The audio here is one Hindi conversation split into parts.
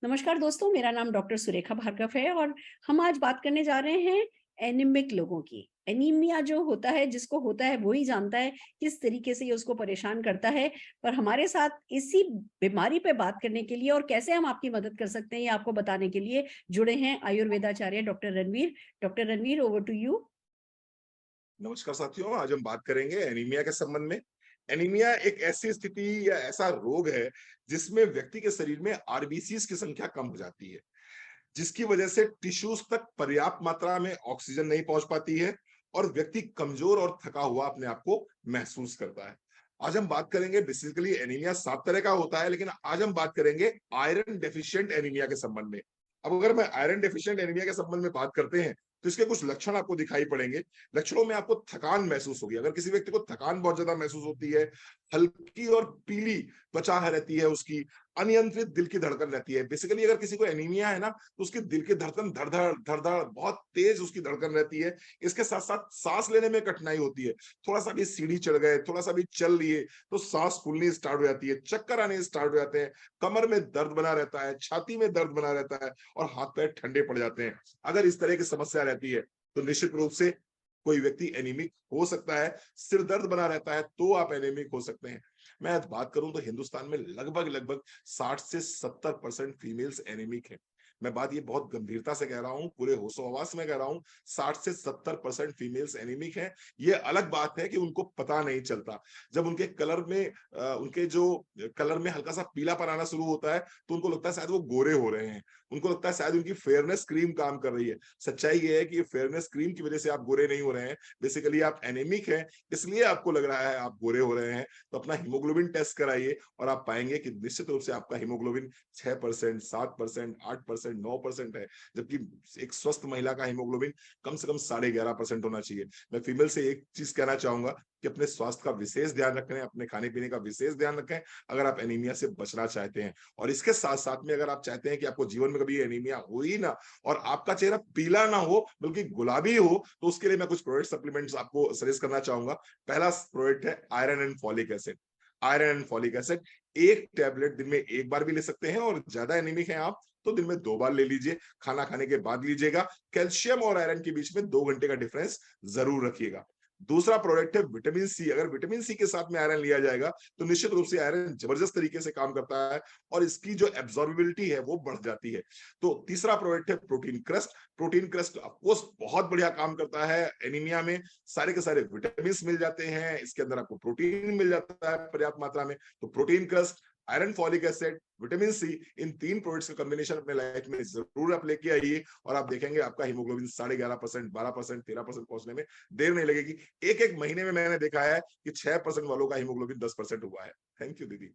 नमस्कार दोस्तों, मेरा नाम डॉक्टर सुरेखा भार्गव है और हम आज बात करने जा रहे हैं एनीमिक लोगों की। एनीमिया जो होता है, जिसको होता है वो ही जानता है किस तरीके से ये उसको परेशान करता है। पर हमारे साथ इसी बीमारी पे बात करने के लिए और कैसे हम आपकी मदद कर सकते हैं, ये आपको बताने के लिए जुड़े हैं आयुर्वेदाचार्य doctor Ranveer. Doctor Ranveer, over to you. नमस्कार साथियों, आज हम बात करेंगे एनीमिया के संबंध में। एनीमिया एक ऐसी स्थिति या ऐसा रोग है जिसमें व्यक्ति के शरीर में आरबीसीज की संख्या कम हो जाती है, जिसकी वजह से टिश्यूज तक पर्याप्त मात्रा में ऑक्सीजन नहीं पहुंच पाती है और व्यक्ति कमजोर और थका हुआ अपने आप को महसूस करता है। आज हम बात करेंगे, बेसिकली एनीमिया 7 तरह का होता है, लेकिन आज हम बात करेंगे आयरन डेफिशिएंट एनीमिया के संबंध में। अब अगर मैं आयरन डेफिशिएंट एनीमिया के संबंध में बात करते हैं तो इसके कुछ लक्षण आपको दिखाई पड़ेंगे। लक्षणों में आपको थकान महसूस होगी। अगर किसी व्यक्ति को थकान बहुत ज्यादा महसूस होती है, हल्की और पीली त्वचा रहती है उसकी, अनियंत्रित दिल की धड़कन रहती है। बेसिकली अगर किसी को एनीमिया है ना, तो उसकी दिल की धड़कन धड़-धड़ बहुत तेज उसकी धड़कन रहती है। इसके साथ-साथ सांस लेने में कठिनाई होती है। थोड़ा-सा भी सीढ़ी चढ़ गए, थोड़ा-सा भी चल लिए तो सांस फूलनी स्टार्ट हो जाती है, चक्कर आने स्टार्ट हो जाते हैं, कमर में दर्द बना रहता है, छाती में दर्द बना रहता है और हाथ-पैर ठंडे पड़ जाते हैं। अगर इस तरह की समस्या रहती है, तो निश्चित रूप से कोई व्यक्ति एनीमिक हो सकता है। सिर दर्द बना रहता है तो आप एनीमिक हो सकते हैं। मैं आज बात करूं तो हिंदुस्तान में लगभग 60 से 70% फीमेल्स एनीमिक हैं। मैं बात ये बहुत गंभीरता से कह रहा हूं, पूरे होशो-हवास में कह रहा हूं। 60 से 70% फीमेल्स एनीमिक हैं। ये अलग बात है कि उनको पता नहीं चलता। जब उनके कलर में उनके जो कलर में हल्का सा पीलापन आना शुरू होता है तो उनको लगता है शायद वो गोरे हो रहे हैं। उनको लगता है शायद उनकी फेयरनेस क्रीम काम कर रही है। सच्चाई ये है कि ये फेयरनेस क्रीम की वजह से आप गोरे नहीं हो रहे हैं। बेसिकली आप एनीमिक हैं, इसलिए आपको लग रहा है आप गोरे हो रहे हैं। तो अपना हीमोग्लोबिन टेस्ट कराइए और आप पाएंगे कि निश्चित रूप से आपका हीमोग्लोबिन 6%, 7%, 8%, 9% है, जबकि एक स्वस्थ महिला का हीमोग्लोबिन कम से कम 11.5% होना चाहिए। मैं फीमेल से एक चीज कहना चाहूंगा कि अपने स्वास्थ्य का विशेष ध्यान रखें, अपने खाने पीने का विशेष ध्यान रखें अगर आप एनीमिया से बचना चाहते हैं। और इसके साथ साथ में अगर आप चाहते हैं कि आपको जीवन में कभी एनीमिया हो ही ना और आपका चेहरा पीला ना हो बल्कि गुलाबी हो, तो उसके लिए मैं कुछ प्रोडक्ट सप्लीमेंट्स आपको सजेस्ट करना चाहूंगा। पहला प्रोडक्ट है iron and folic acid. Iron and folic acid एक टैबलेट दिन में एक बार भी ले सकते हैं और ज्यादा एनीमिक है आप तो दिन में 2 बार ले लीजिए। खाना खाने के बाद लीजिएगा। कैल्शियम और आयरन के बीच में 2 घंटे का डिफरेंस जरूर रखिएगा। दूसरा प्रोडक्ट है विटामिन सी। अगर विटामिन सी के साथ में आयरन लिया जाएगा तो निश्चित रूप से आयरन जबरदस्त तरीके से काम करता है और इसकी जो एब्जॉर्बिलिटी है वो बढ़ जाती है। तो तीसरा प्रोडक्ट है protein crust. Protein crust of course बहुत बढ़िया काम करता है एनीमिया में। सारे के सारे विटामिन मिल जाते हैं, इसके अंदर आपको प्रोटीन मिल जाता है पर्याप्त मात्रा में। तो protein crust, iron folic acid, vitamin C, इन 3 प्रोडक्ट्स का कॉम्बिनेशन अपने लाइफ में जरूर आप लेके आइए और आप देखेंगे आपका हीमोग्लोबिन 11.5%, 12%, 13% पहुंचने में देर नहीं लगेगी। एक महीने में मैंने देखा है कि 6% वालों का हीमोग्लोबिन 10% हुआ है। थैंक यू दीदी।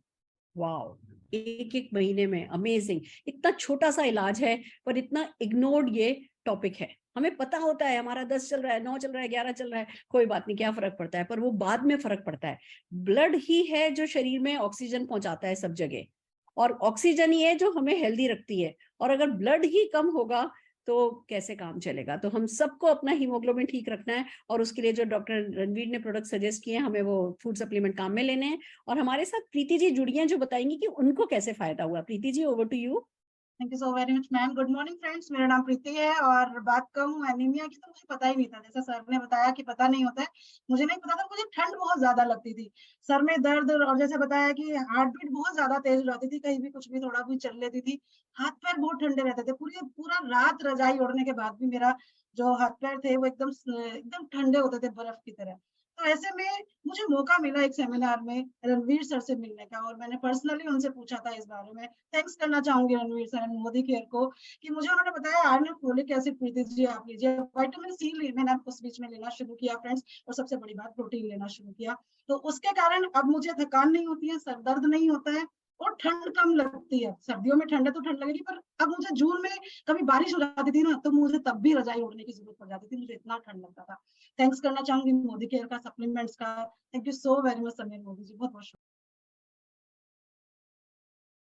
वाओ! एक-एक महीने में, अमेजिंग! इतना छोटा-सा इलाज है, पर इतना इग्नोर्ड ये टॉपिक है। हमें पता होता है हमारा 10 चल रहा है, 9 चल रहा है, 11 चल रहा है, कोई बात नहीं, क्या फ़र्क पड़ता है, पर वो बाद में फ़र्क पड़ता है। ब्लड ही है जो शरीर में ऑक्सीजन पहुँचाता है सब जगह और ऑक्सीजन ही है जो हमें हेल्दी रखती है और अगर ब्लड ही कम होगा, तो कैसे काम चलेगा? तो हम सबको अपना हीमोग्लोबिन ठीक रखना है और उसके लिए जो डॉक्टर रणवीर ने प्रोडक्ट सजेस्ट किए हैं, हमें वो फूड सप्लीमेंट काम में लेने हैं। और हमारे साथ प्रीति जी जुड़ी हैं जो बताएंगी कि उनको कैसे फायदा हुआ। Preeti ji, over to you. Thank you so very much ma'am. Good morning friends, मेरा नाम प्रीति है और बात कहूँ एनीमिया की तो मुझे पता ही नहीं था। जैसा सर ने बताया कि पता नहीं होता है, मुझे नहीं पता था। मुझे ठंड बहुत ज्यादा लगती थी, सर में दर्द और जैसे बताया कि हार्ट बीट बहुत ज्यादा तेज हो जाती थी, कहीं भी कुछ भी थोड़ा भी चल लेती थी। हाथ पैर बहुत ठंडे रहते थे, पूरी पूरा रात रजाई ओढ़ने के बाद भी मेरा जो हाथ पैर थे वो एकदम ठंडे होते थे बर्फ की तरह। तो ऐसे में मुझे मौका मिला एक सेमिनार में रणवीर सर से मिलने का और मैंने पर्सनली उनसे पूछा था इस बारे में। थैंक्स करना चाहूंगी Ranveer sir and Modi care को कि मुझे उन्होंने बताया iron folic acid Preeti ji आप लीजिए। विटामिन सी मैंने उस बीच में लेना शुरू किया फ्रेंड्स और सबसे बड़ी बात प्रोटीन लेना शुरू किया। तो उसके कारण अब मुझे थकान नहीं होती है, सर दर्द नहीं होता है और ठंड कम लगती है। सर्दियों में ठंड है तो ठंड लगेगी, पर अब मुझे जून में कभी बारिश हो जाती थी ना तो मुझे तब भी रजाई ओढ़ने की जरूरत पड़ जाती थी, मुझे इतना ठंड लगता था। थैंक्स करना चाहूंगी मोदी केयर का, सप्लीमेंट्स का। Thank you so very much Sameer Modi ji, बहुत बहुत